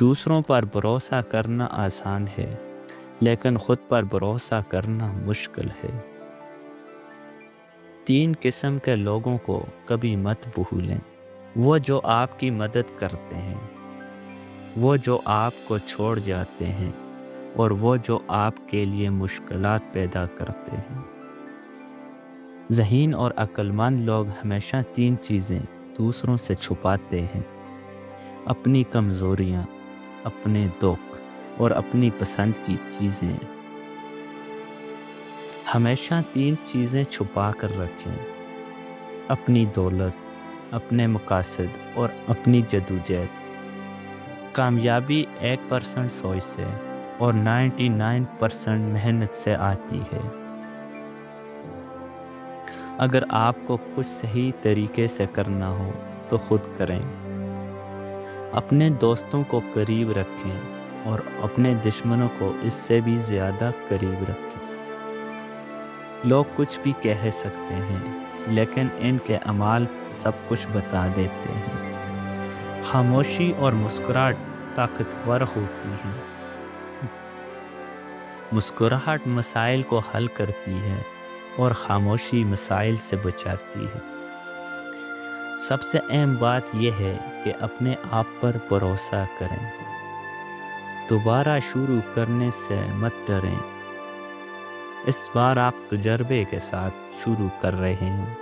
دوسروں پر بھروسہ کرنا آسان ہے، لیکن خود پر بھروسہ کرنا مشکل ہے۔ 3 قسم کے لوگوں کو کبھی مت بھولیں۔ وہ جو آپ کی مدد کرتے ہیں، وہ جو آپ کو چھوڑ جاتے ہیں، اور وہ جو آپ کے لیے مشکلات پیدا کرتے ہیں۔ ذہین اور عقل مند لوگ ہمیشہ 3 چیزیں دوسروں سے چھپاتے ہیں: اپنی کمزوریاں، اپنے دکھ، اور اپنی پسند کی چیزیں۔ ہمیشہ 3 چیزیں چھپا کر رکھیں: اپنی دولت، اپنے مقاصد، اور اپنی جدوجہد۔ کامیابی 1% سوچ سے اور 99% محنت سے آتی ہے۔ اگر آپ کو کچھ صحیح طریقے سے کرنا ہو تو خود کریں۔ اپنے دوستوں کو قریب رکھیں اور اپنے دشمنوں کو اس سے بھی زیادہ قریب رکھیں۔ لوگ کچھ بھی کہہ سکتے ہیں، لیکن ان کے اعمال سب کچھ بتا دیتے ہیں۔ خاموشی اور مسکراہٹ طاقتور ہوتی ہیں۔ مسکراہٹ مسائل کو حل کرتی ہے اور خاموشی مسائل سے بچاتی ہے۔ سب سے اہم بات یہ ہے کہ اپنے آپ پر بھروسہ کریں۔ دوبارہ شروع کرنے سے مت ڈریں۔ اس بار آپ تجربے کے ساتھ شروع کر رہے ہیں۔